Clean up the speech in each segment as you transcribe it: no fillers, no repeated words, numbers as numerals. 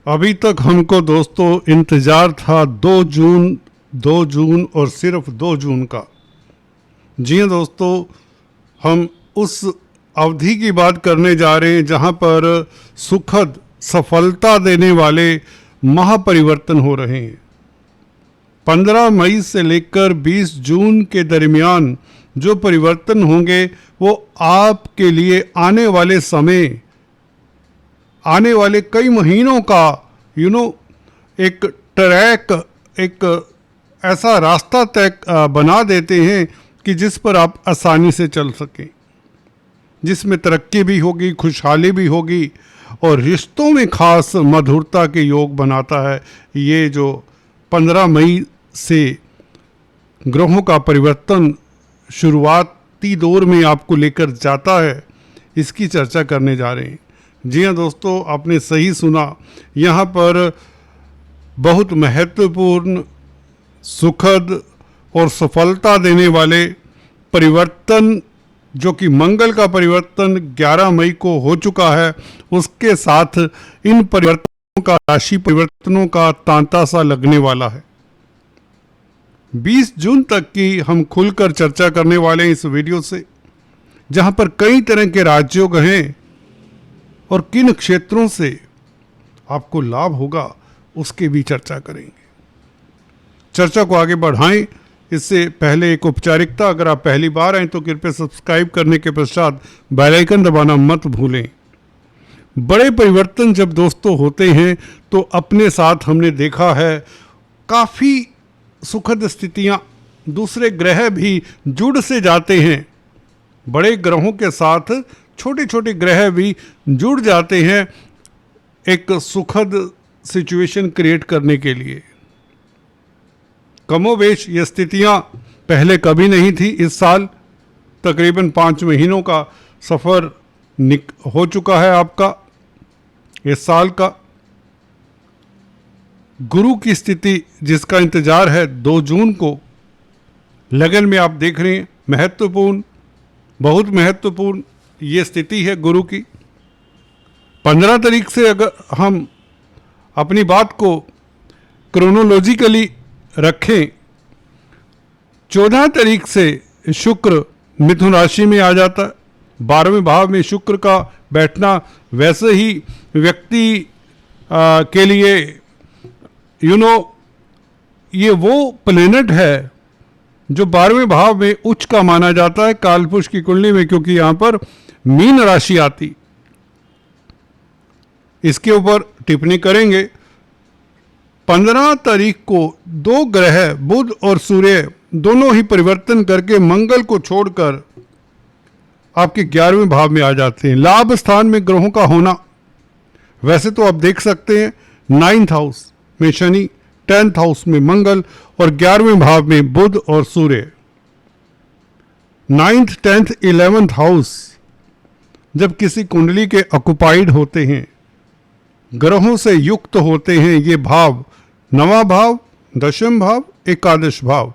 अभी तक हमको दोस्तों इंतज़ार था 2 जून और सिर्फ 2 जून का। जी हाँ दोस्तों, हम उस अवधि की बात करने जा रहे हैं जहाँ पर सुखद सफलता देने वाले महापरिवर्तन हो रहे हैं। 15 मई से लेकर 20 जून के दरमियान जो परिवर्तन होंगे वो आपके लिए आने वाले समय, आने वाले कई महीनों का एक ट्रैक, एक ऐसा रास्ता तय बना देते हैं कि जिस पर आप आसानी से चल सकें, जिसमें तरक्की भी होगी, खुशहाली भी होगी और रिश्तों में खास मधुरता के योग बनाता है। ये जो 15 मई से ग्रहों का परिवर्तन शुरुआती दौर में आपको लेकर जाता है, इसकी चर्चा करने जा रहे हैं। जी हाँ दोस्तों, आपने सही सुना। यहाँ पर बहुत महत्वपूर्ण, सुखद और सफलता देने वाले परिवर्तन, जो कि मंगल का परिवर्तन 11 मई को हो चुका है, उसके साथ इन परिवर्तनों का, राशि परिवर्तनों का तांता सा लगने वाला है। 20 जून तक की हम खुलकर चर्चा करने वाले हैं इस वीडियो से, जहां पर कई तरह के राजयोग हैं और किन क्षेत्रों से आपको लाभ होगा उसकी भी चर्चा करेंगे। चर्चा को आगे बढ़ाएं इससे पहले एक औपचारिकता, अगर आप पहली बार आए तो कृपया सब्सक्राइब करने के पश्चात बेल आइकन दबाना मत भूलें। बड़े परिवर्तन जब दोस्तों होते हैं तो अपने साथ हमने देखा है काफ़ी सुखद स्थितियां, दूसरे ग्रह भी जुड़ से जाते हैं। बड़े ग्रहों के साथ छोटे छोटे ग्रह भी जुड़ जाते हैं एक सुखद सिचुएशन क्रिएट करने के लिए। कमोवेश ये स्थितियां पहले कभी नहीं थी। इस साल तकरीबन 5 महीनों का सफ़र हो चुका है आपका इस साल का। गुरु की स्थिति जिसका इंतज़ार है 2 जून को, लगन में आप देख रहे हैं, महत्वपूर्ण, बहुत महत्वपूर्ण ये स्थिति है गुरु की। 15 तारीख से अगर हम अपनी बात को क्रोनोलॉजिकली रखें, 14 तारीख से शुक्र मिथुन राशि में आ जाता है। 12वें भाव में शुक्र का बैठना वैसे ही व्यक्ति के लिए ये वो प्लेनेट है जो 12वें भाव में उच्च का माना जाता है कालपुरुष की कुंडली में, क्योंकि यहाँ पर मीन राशि आती। इसके ऊपर टिप्पणी करेंगे। 15 तारीख को 2 ग्रह बुध और सूर्य दोनों ही परिवर्तन करके मंगल को छोड़कर आपके 11वें भाव में आ जाते हैं। लाभ स्थान में ग्रहों का होना, वैसे तो आप देख सकते हैं 9th हाउस में शनि, 10th हाउस में मंगल और 11वें भाव में बुध और सूर्य। 9th, 10th, 11th हाउस जब किसी कुंडली के ऑक्युपाइड होते हैं, ग्रहों से युक्त होते हैं, ये भाव 9वां भाव, 10वें भाव, एकादश भाव,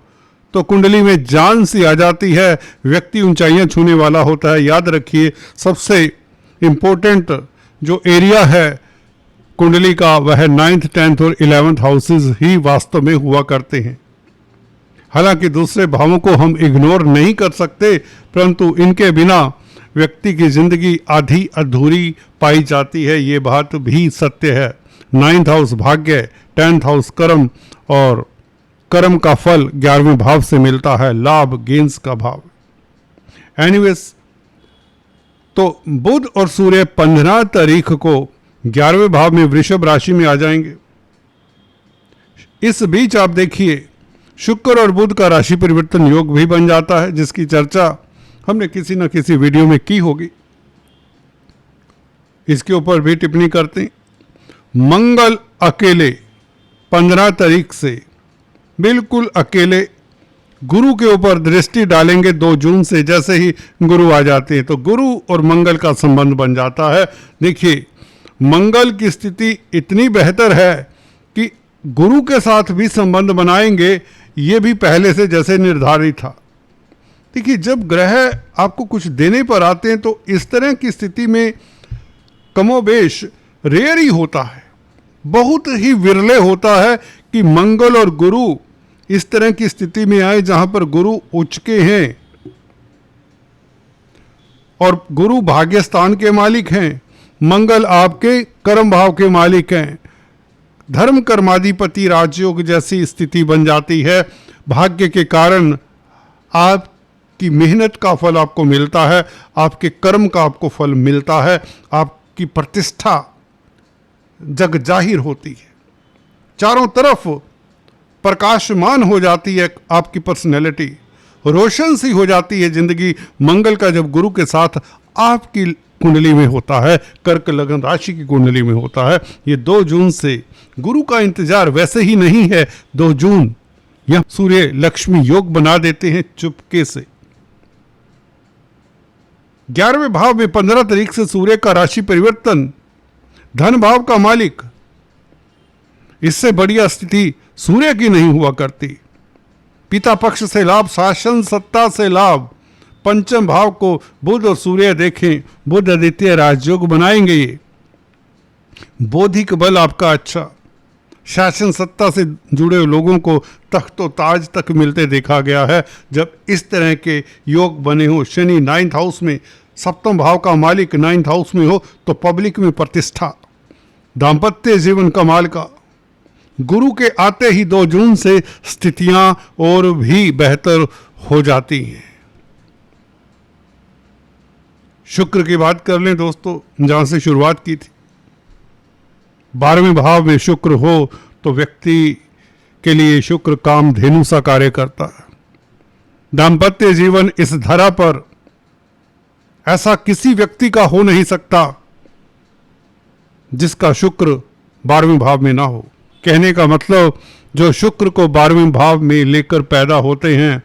तो कुंडली में जान सी आ जाती है, व्यक्ति ऊंचाइयां छूने वाला होता है। याद रखिए, सबसे इम्पोर्टेंट जो एरिया है कुंडली का वह 9th, 10th और 11th हाउसेज ही वास्तव में हुआ करते हैं। हालांकि दूसरे भावों को हम इग्नोर नहीं कर सकते, परंतु इनके बिना व्यक्ति की जिंदगी आधी अधूरी पाई जाती है, ये बात भी सत्य है। 9th हाउस भाग्य, 10th हाउस कर्म और कर्म का फल 11वें भाव से मिलता है, लाभ गेंस का भाव। एनीवेज, तो बुध और सूर्य 15 तारीख को 11वें भाव में वृषभ राशि में आ जाएंगे। इस बीच आप देखिए शुक्र और बुध का राशि परिवर्तन योग भी बन जाता है, जिसकी चर्चा हमने किसी न किसी वीडियो में की होगी। इसके ऊपर भी टिप्पणी करते हैं। मंगल अकेले 15 तारीख से बिल्कुल अकेले गुरु के ऊपर दृष्टि डालेंगे 2 जून से। जैसे ही गुरु आ जाते हैं तो गुरु और मंगल का संबंध बन जाता है। देखिए, मंगल की स्थिति इतनी बेहतर है कि गुरु के साथ भी संबंध बनाएंगे, ये भी पहले से जैसे निर्धारित था। देखिए, जब ग्रह आपको कुछ देने पर आते हैं तो इस तरह की स्थिति में कमोबेश रेयर ही होता है बहुत ही विरले होता है कि मंगल और गुरु इस तरह की स्थिति में आए जहां पर गुरु उच्च के हैं और गुरु भाग्य स्थान के मालिक हैं, मंगल आपके कर्म भाव के मालिक हैं। धर्म कर्माधिपति राजयोग जैसी स्थिति बन जाती है। भाग्य के कारण आपकी मेहनत का फल आपको मिलता है, आपके कर्म का आपको फल मिलता है, आपकी प्रतिष्ठा जग जाहिर होती है, चारों तरफ प्रकाशमान हो जाती है, आपकी पर्सनैलिटी रोशन सी हो जाती है जिंदगी। मंगल का जब गुरु के साथ आपकी कुंडली में होता है, कर्क लगन राशि की कुंडली में होता है। ये 2 जून से गुरु का इंतजार वैसे ही नहीं है। 2 जून यह सूर्य लक्ष्मी योग बना देते हैं चुपके से। 11वें भाव में 15 तारीख से सूर्य का राशि परिवर्तन, धन भाव का मालिक, इससे बढ़िया स्थिति सूर्य की नहीं हुआ करती। पिता पक्ष से लाभ, शासन सत्ता से लाभ, पंचम भाव को बुध और सूर्य देखें, बुध आदित्य राजयोग बनाएंगे। ये बौद्धिक बल आपका अच्छा, शासन सत्ता से जुड़े लोगों को तख्तो ताज तक मिलते देखा गया है जब इस तरह के योग बने हो। शनि 9th हाउस में, सप्तम भाव का मालिक 9th हाउस में हो तो पब्लिक में प्रतिष्ठा, दाम्पत्य जीवन कमाल का। गुरु के आते ही 2 जून से स्थितियां और भी बेहतर हो जाती हैं। शुक्र की बात कर लें दोस्तों, जहां से शुरुआत की थी। 12वें भाव में शुक्र हो तो व्यक्ति के लिए शुक्र कामधेनु सा कार्य करता है। दाम्पत्य जीवन इस धरा पर ऐसा किसी व्यक्ति का हो नहीं सकता जिसका शुक्र 12वें भाव में ना हो। कहने का मतलब जो शुक्र को 12वें भाव में लेकर पैदा होते हैं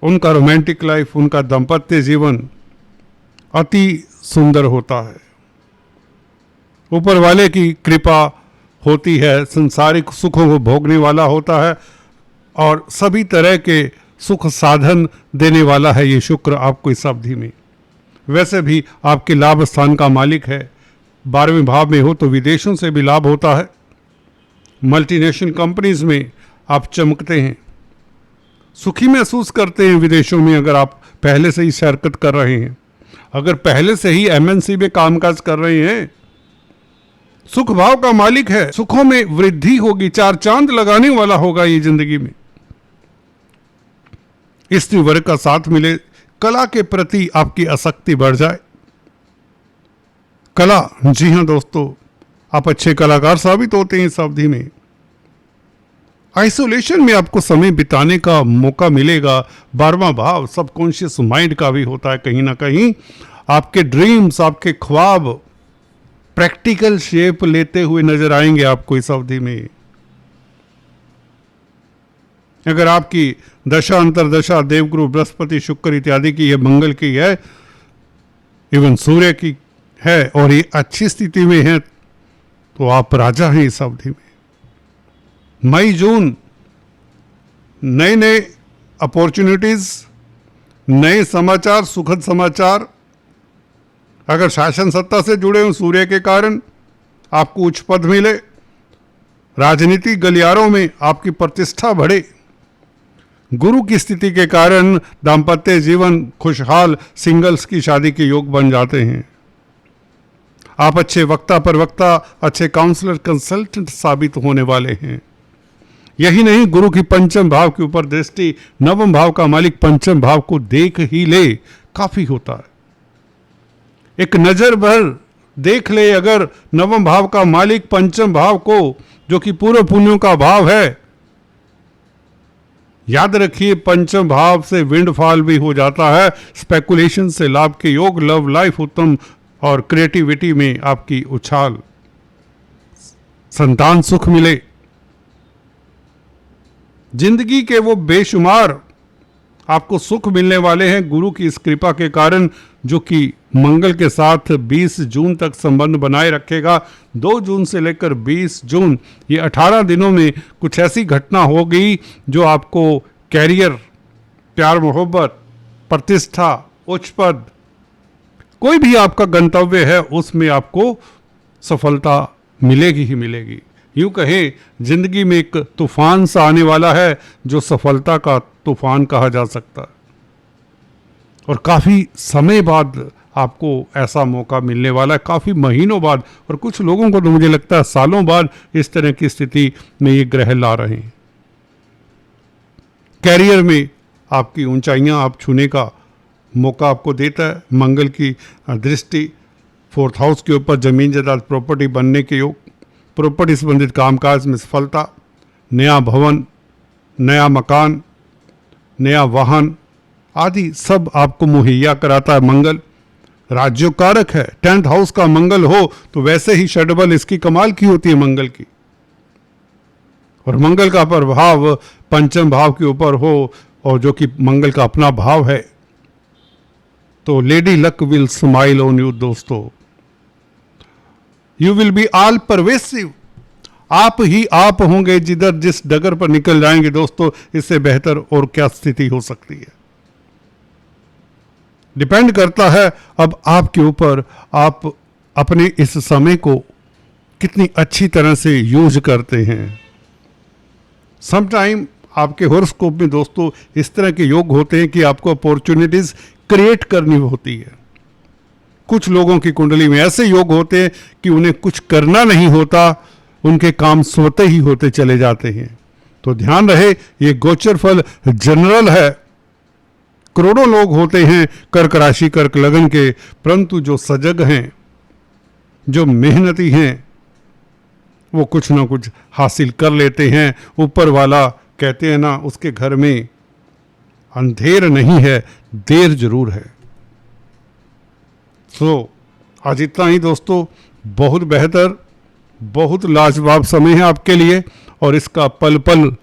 उनका रोमांटिक लाइफ, उनका दाम्पत्य जीवन अति सुंदर होता है। ऊपर वाले की कृपा होती है, संसारिक सुखों को भोगने वाला होता है और सभी तरह के सुख साधन देने वाला है ये शुक्र आपको इस अवधि में। वैसे भी आपके लाभ स्थान का मालिक है। 12वें भाव में हो तो विदेशों से भी लाभ होता है। मल्टीनेशनल कंपनीज में आप चमकते हैं, सुखी महसूस करते हैं विदेशों में अगर आप पहले से ही शरकत कर रहे हैं। अगर पहले से ही एमएनसी में कामकाज कर रहे हैं, सुख भाव का मालिक है, सुखों में वृद्धि होगी, 4 चांद लगाने वाला होगा ये जिंदगी में। स्त्री वर्ग का साथ मिले, कला के प्रति आपकी आसक्ति बढ़ जाए। कला, जी हां दोस्तों, आप अच्छे कलाकार साबित होते हैं इस अवधि में। आइसोलेशन में आपको समय बिताने का मौका मिलेगा। 12वां भाव सबकॉन्शियस माइंड का भी होता है। कहीं ना कहीं आपके ड्रीम्स, आपके ख्वाब प्रैक्टिकल शेप लेते हुए नजर आएंगे आपको इस अवधि में। अगर आपकी दशा अंतरदशा देवगुरु बृहस्पति शुक्र इत्यादि की है, मंगल की है, इवन सूर्य की है और ये अच्छी स्थिति में है तो आप राजा हैं इस अवधि में। मई जून नए नए अपॉर्चुनिटीज, नए समाचार, सुखद समाचार। अगर शासन सत्ता से जुड़े हो सूर्य के कारण आपको उच्च पद मिले, राजनीतिक गलियारों में आपकी प्रतिष्ठा बढ़े। गुरु की स्थिति के कारण दाम्पत्य जीवन खुशहाल, सिंगल्स की शादी के योग बन जाते हैं। आप अच्छे वक्ता प्रवक्ता, अच्छे काउंसलर, कंसल्टेंट साबित होने वाले हैं। यही नहीं, गुरु की पंचम भाव के ऊपर दृष्टि, 9वें भाव का मालिक पंचम भाव को देख ही ले, काफी होता है। एक नजर भर देख ले अगर 9वें भाव का मालिक पंचम भाव को, जो कि पूर्व पुण्यों का भाव है। याद रखिए, पंचम भाव से विंडफॉल भी हो जाता है, स्पेकुलेशन से लाभ के योग, लव लाइफ उत्तम और क्रिएटिविटी में आपकी उछाल, संतान सुख मिले। जिंदगी के वो बेशुमार आपको सुख मिलने वाले हैं गुरु की इस कृपा के कारण, जो कि मंगल के साथ 20 जून तक संबंध बनाए रखेगा। 2 जून से लेकर 20 जून, ये 18 दिनों में कुछ ऐसी घटना होगी जो आपको कैरियर, प्यार मोहब्बत, प्रतिष्ठा, उच्च पद, कोई भी आपका गंतव्य है उसमें आपको सफलता मिलेगी ही मिलेगी। यूं कहें जिंदगी में एक तूफान सा आने वाला है जो सफलता का तूफान कहा जा सकता है, और काफ़ी समय बाद आपको ऐसा मौका मिलने वाला है, काफ़ी महीनों बाद, और कुछ लोगों को तो मुझे लगता है सालों बाद इस तरह की स्थिति में ये ग्रह ला रहे हैं। कैरियर में आपकी ऊंचाइयां आप छूने का मौका आपको देता है। मंगल की दृष्टि 4th हाउस के ऊपर जमीन जायदाद प्रॉपर्टी बनने के योग, प्रॉपर्टी संबंधित कामकाज में सफलता, नया भवन, नया मकान, नया वाहन आदि सब आपको मुहैया कराता है मंगल। राज्योकारक है, 10th हाउस का मंगल हो तो वैसे ही षडबल इसकी कमाल की होती है मंगल की, और मंगल का प्रभाव पंचम भाव के ऊपर हो और जो कि मंगल का अपना भाव है, तो lady luck will smile on you दोस्तों। You will be all pervasive, आप ही आप होंगे जिधर जिस डगर पर निकल जाएंगे दोस्तों। इससे बेहतर और क्या स्थिति हो सकती है। डिपेंड करता है अब आपके ऊपर, आप अपने इस समय को कितनी अच्छी तरह से यूज करते हैं। समटाइम आपके हॉरोस्कोप में दोस्तों इस तरह के योग होते हैं कि आपको अपॉर्चुनिटीज क्रिएट करनी होती है। कुछ लोगों की कुंडली में ऐसे योग होते हैं कि उन्हें कुछ करना नहीं होता, उनके काम स्वतः ही होते चले जाते हैं। तो ध्यान रहे ये गोचर फल जनरल है। करोड़ों लोग होते हैं कर्क राशि कर्क लगन के, परंतु जो सजग हैं, जो मेहनती हैं, वो कुछ ना कुछ हासिल कर लेते हैं। ऊपर वाला कहते हैं ना, उसके घर में अंधेर नहीं है, देर जरूर है। आज इतना ही दोस्तों। बहुत बेहतर, बहुत लाजवाब समय है आपके लिए, और इसका पल पल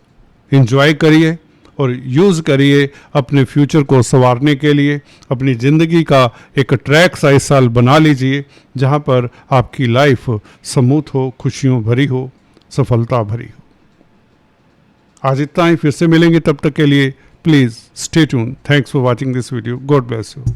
एंजॉय करिए और यूज़ करिए अपने फ्यूचर को संवारने के लिए। अपनी ज़िंदगी का एक ट्रैक सा इस साल बना लीजिए जहाँ पर आपकी लाइफ स्मूथ हो, खुशियों भरी हो, सफलता भरी हो। आज इतना ही, फिर से मिलेंगे, तब तक के लिए please stay tune. Thanks for watching this video. God bless you.